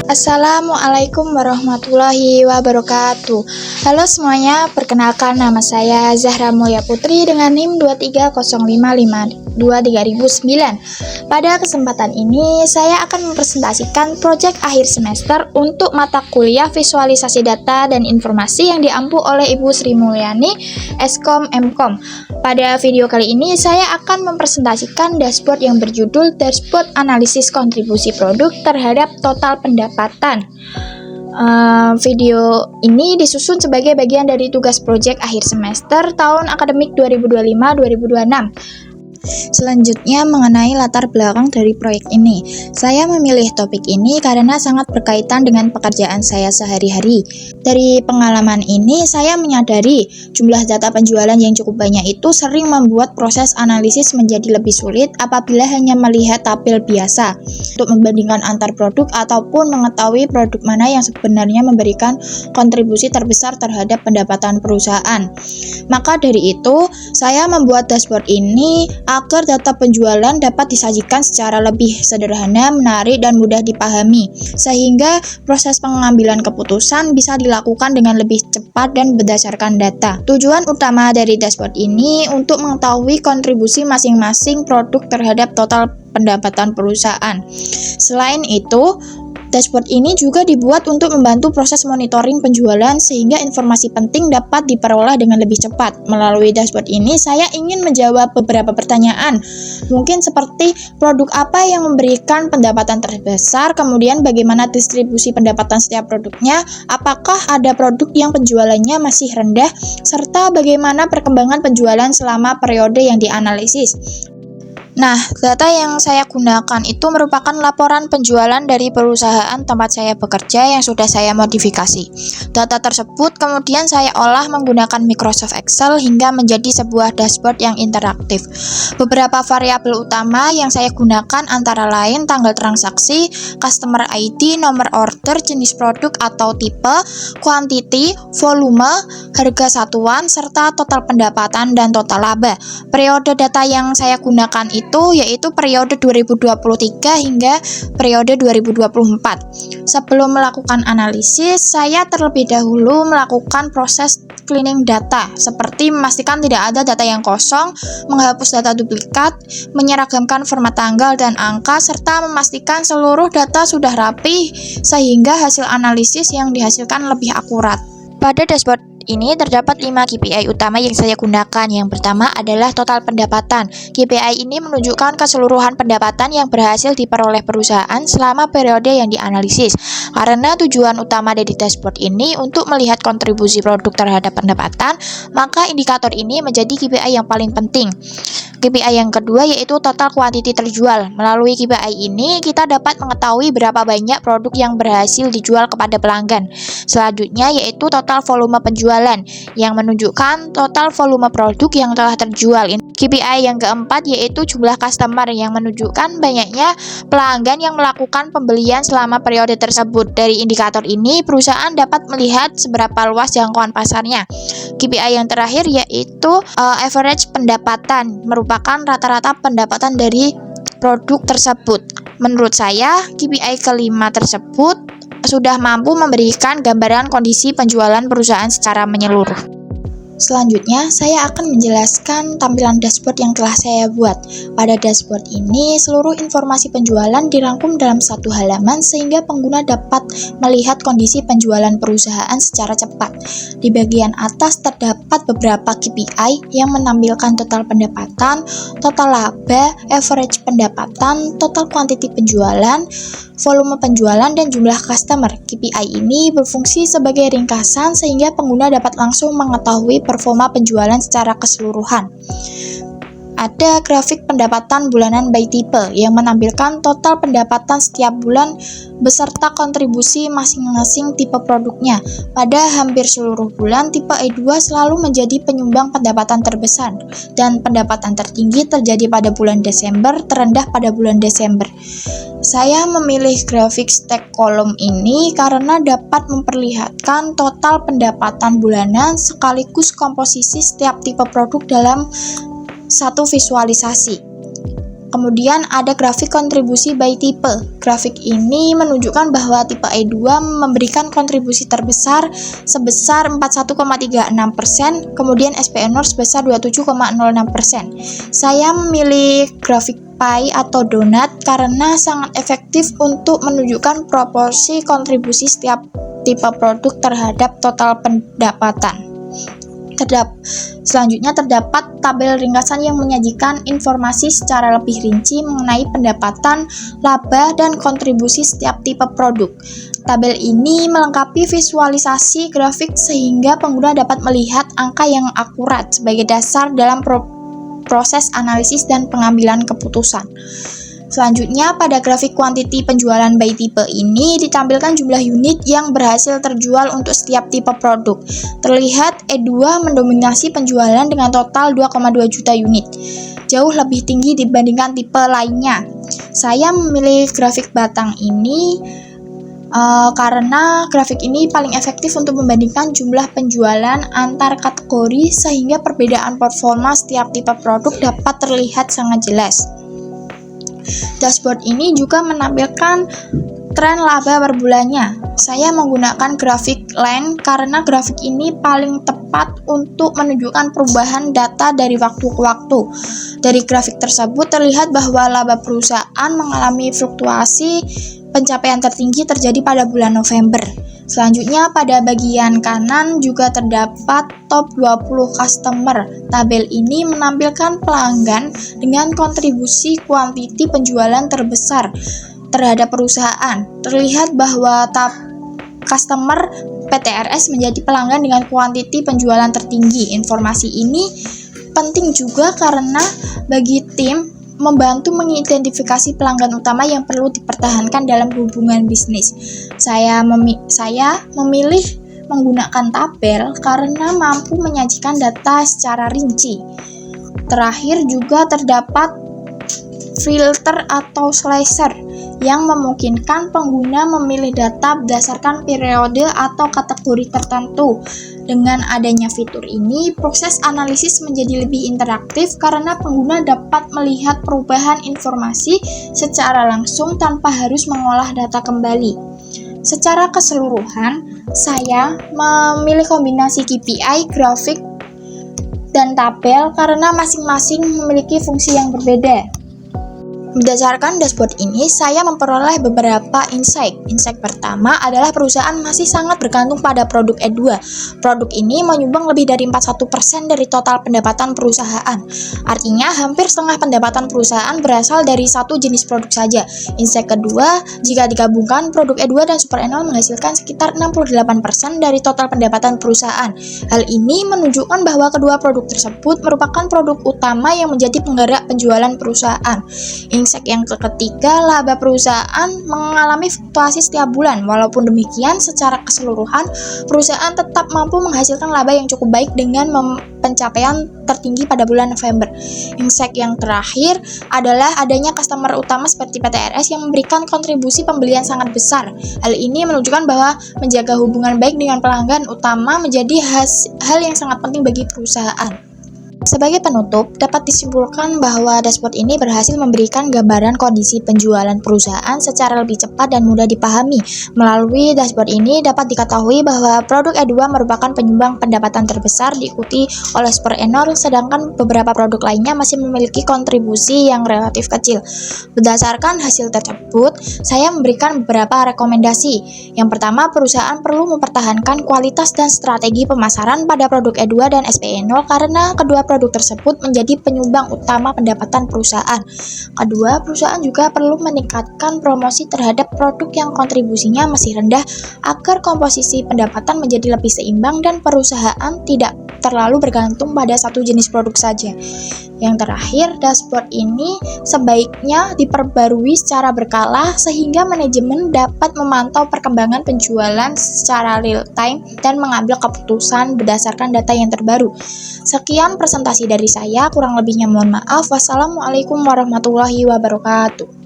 Assalamualaikum warahmatullahi wabarakatuh. Halo semuanya, perkenalkan nama saya Zahra Mulya Putri dengan NIM 23055223009. Pada kesempatan ini, saya akan mempresentasikan proyek akhir semester untuk mata kuliah visualisasi data dan informasi yang diampu oleh Ibu Sri Mulyani, Eskom Mkom. Pada video kali ini, saya akan mempresentasikan dashboard yang berjudul Dashboard Analisis Kontribusi Produk terhadap Total Pendapatan. Video ini disusun sebagai bagian dari tugas proyek akhir semester tahun akademik 2025-2026. Selanjutnya mengenai latar belakang dari proyek ini. Saya memilih topik ini karena sangat berkaitan dengan pekerjaan saya sehari-hari. Dari pengalaman ini, saya menyadari jumlah data penjualan yang cukup banyak itu sering membuat proses analisis menjadi lebih sulit apabila hanya melihat tabel biasa untuk membandingkan antar produk ataupun mengetahui produk mana yang sebenarnya memberikan kontribusi terbesar terhadap pendapatan perusahaan. Maka dari itu, saya membuat dashboard ini agar data penjualan dapat disajikan secara lebih sederhana, menarik, dan mudah dipahami, sehingga proses pengambilan keputusan bisa dilakukan dengan lebih cepat dan berdasarkan data. Tujuan utama dari dashboard ini untuk mengetahui kontribusi masing-masing produk terhadap total pendapatan perusahaan. Selain itu, dashboard ini juga dibuat untuk membantu proses monitoring penjualan sehingga informasi penting dapat diperoleh dengan lebih cepat. Melalui dashboard ini, saya ingin menjawab beberapa pertanyaan. Mungkin seperti produk apa yang memberikan pendapatan terbesar, kemudian bagaimana distribusi pendapatan setiap produknya, apakah ada produk yang penjualannya masih rendah, serta bagaimana perkembangan penjualan selama periode yang dianalisis. Nah, data yang saya gunakan itu merupakan laporan penjualan dari perusahaan tempat saya bekerja yang sudah saya modifikasi. Data tersebut kemudian saya olah menggunakan Microsoft Excel hingga menjadi sebuah dashboard yang interaktif. Beberapa variabel utama yang saya gunakan antara lain tanggal transaksi, customer ID, nomor order, jenis produk atau tipe, quantity, volume, harga satuan, serta total pendapatan dan total laba. Periode data yang saya gunakan itu yaitu periode 2023 hingga periode 2024. Sebelum melakukan analisis, saya terlebih dahulu melakukan proses cleaning data, seperti memastikan tidak ada data yang kosong, menghapus data duplikat, menyeragamkan format tanggal dan angka, serta memastikan seluruh data sudah rapi sehingga hasil analisis yang dihasilkan lebih akurat. Pada dashboard ini terdapat 5 KPI utama yang saya gunakan. Yang pertama adalah total pendapatan. KPI ini menunjukkan keseluruhan pendapatan yang berhasil diperoleh perusahaan selama periode yang dianalisis. Karena tujuan utama dari dashboard ini untuk melihat kontribusi produk terhadap pendapatan, maka indikator ini menjadi KPI yang paling penting. KPI yang kedua yaitu total kuantiti terjual. Melalui KPI ini kita dapat mengetahui berapa banyak produk yang berhasil dijual kepada pelanggan. Selanjutnya yaitu total volume penjualan yang menunjukkan total volume produk yang telah terjual. KPI yang keempat yaitu jumlah customer yang menunjukkan banyaknya pelanggan yang melakukan pembelian selama periode tersebut. Dari indikator ini perusahaan dapat melihat seberapa luas jangkauan pasarnya. KPI yang terakhir yaitu average pendapatan, merupakan rata-rata pendapatan dari produk tersebut. Menurut saya, KPI kelima tersebut sudah mampu memberikan gambaran kondisi penjualan perusahaan secara menyeluruh. Selanjutnya, saya akan menjelaskan tampilan dashboard yang telah saya buat. Pada dashboard ini, seluruh informasi penjualan dirangkum dalam satu halaman sehingga pengguna dapat melihat kondisi penjualan perusahaan secara cepat. Di bagian atas terdapat beberapa KPI yang menampilkan total pendapatan, total laba, average pendapatan, total kuantiti penjualan, volume penjualan, dan jumlah customer. KPI ini berfungsi sebagai ringkasan sehingga pengguna dapat langsung mengetahui performa penjualan secara keseluruhan. Ada grafik pendapatan bulanan by tipe yang menampilkan total pendapatan setiap bulan beserta kontribusi masing-masing tipe produknya. Pada hampir seluruh bulan, tipe E2 selalu menjadi penyumbang pendapatan terbesar dan pendapatan tertinggi terjadi pada bulan Desember, terendah pada bulan Desember. Saya memilih grafik stack kolom ini karena dapat memperlihatkan total pendapatan bulanan sekaligus komposisi setiap tipe produk dalam satu visualisasi. Kemudian ada grafik kontribusi by tipe. Grafik ini menunjukkan bahwa tipe E2 memberikan kontribusi terbesar sebesar 41,36%, kemudian SPNOR sebesar 27,06%. Saya memilih grafik pie atau donat karena sangat efektif untuk menunjukkan proporsi kontribusi setiap tipe produk terhadap total pendapatan. Selanjutnya terdapat tabel ringkasan yang menyajikan informasi secara lebih rinci mengenai pendapatan, laba, dan kontribusi setiap tipe produk. Tabel ini melengkapi visualisasi grafik sehingga pengguna dapat melihat angka yang akurat sebagai dasar dalam proses analisis dan pengambilan keputusan. Selanjutnya, pada grafik kuantiti penjualan by tipe ini ditampilkan jumlah unit yang berhasil terjual untuk setiap tipe produk. Terlihat E2 mendominasi penjualan dengan total 2,2 juta unit, jauh lebih tinggi dibandingkan tipe lainnya. Saya memilih grafik batang ini karena grafik ini paling efektif untuk membandingkan jumlah penjualan antar kategori sehingga perbedaan performa setiap tipe produk dapat terlihat sangat jelas. Dashboard ini juga menampilkan tren laba per bulannya. Saya menggunakan grafik line karena grafik ini paling tepat untuk menunjukkan perubahan data dari waktu ke waktu. Dari grafik tersebut terlihat bahwa laba perusahaan mengalami fluktuasi. Pencapaian tertinggi terjadi pada bulan November. Selanjutnya pada bagian kanan juga terdapat top 20 customer. Tabel ini menampilkan pelanggan dengan kontribusi kuantiti penjualan terbesar terhadap perusahaan. Terlihat bahwa customer PTRS menjadi pelanggan dengan kuantiti penjualan tertinggi. Informasi ini penting juga karena bagi tim membantu mengidentifikasi pelanggan utama yang perlu dipertahankan dalam hubungan bisnis. Saya memilih menggunakan tabel karena mampu menyajikan data secara rinci. Terakhir juga terdapat filter atau slicer yang memungkinkan pengguna memilih data berdasarkan periode atau kategori tertentu. Dengan adanya fitur ini, proses analisis menjadi lebih interaktif karena pengguna dapat melihat perubahan informasi secara langsung tanpa harus mengolah data kembali. Secara keseluruhan, saya memilih kombinasi KPI, grafik, dan tabel karena masing-masing memiliki fungsi yang berbeda. Berdasarkan dashboard ini, saya memperoleh beberapa insight. Insight pertama adalah perusahaan masih sangat bergantung pada produk E2. Produk ini menyumbang lebih dari 41% dari total pendapatan perusahaan. Artinya, hampir setengah pendapatan perusahaan berasal dari satu jenis produk saja. Insight kedua, jika digabungkan, produk E2 dan Super Enol menghasilkan sekitar 68% dari total pendapatan perusahaan. Hal ini menunjukkan bahwa kedua produk tersebut merupakan produk utama yang menjadi penggerak penjualan perusahaan. Insight yang ketiga, laba perusahaan mengalami fluktuasi setiap bulan. Walaupun demikian, secara keseluruhan, perusahaan tetap mampu menghasilkan laba yang cukup baik dengan pencapaian tertinggi pada bulan November. Insight yang terakhir adalah adanya customer utama seperti PTRS yang memberikan kontribusi pembelian sangat besar. Hal ini menunjukkan bahwa menjaga hubungan baik dengan pelanggan utama menjadi hal yang sangat penting bagi perusahaan. Sebagai penutup, dapat disimpulkan bahwa dashboard ini berhasil memberikan gambaran kondisi penjualan perusahaan secara lebih cepat dan mudah dipahami. Melalui dashboard ini dapat diketahui bahwa produk E2 merupakan penyumbang pendapatan terbesar diikuti oleh Super Enol, sedangkan beberapa produk lainnya masih memiliki kontribusi yang relatif kecil. Berdasarkan hasil tersebut, saya memberikan beberapa rekomendasi. Yang pertama, perusahaan perlu mempertahankan kualitas dan strategi pemasaran pada produk E2 dan SPE0 karena kedua produk tersebut menjadi penyumbang utama pendapatan perusahaan. Kedua, perusahaan juga perlu meningkatkan promosi terhadap produk yang kontribusinya masih rendah agar komposisi pendapatan menjadi lebih seimbang dan perusahaan tidak terlalu bergantung pada satu jenis produk saja. Yang terakhir, dashboard ini sebaiknya diperbarui secara berkala sehingga manajemen dapat memantau perkembangan penjualan secara real time dan mengambil keputusan berdasarkan data yang terbaru. Sekian presentasi dari saya, kurang lebihnya mohon maaf. Wassalamualaikum warahmatullahi wabarakatuh.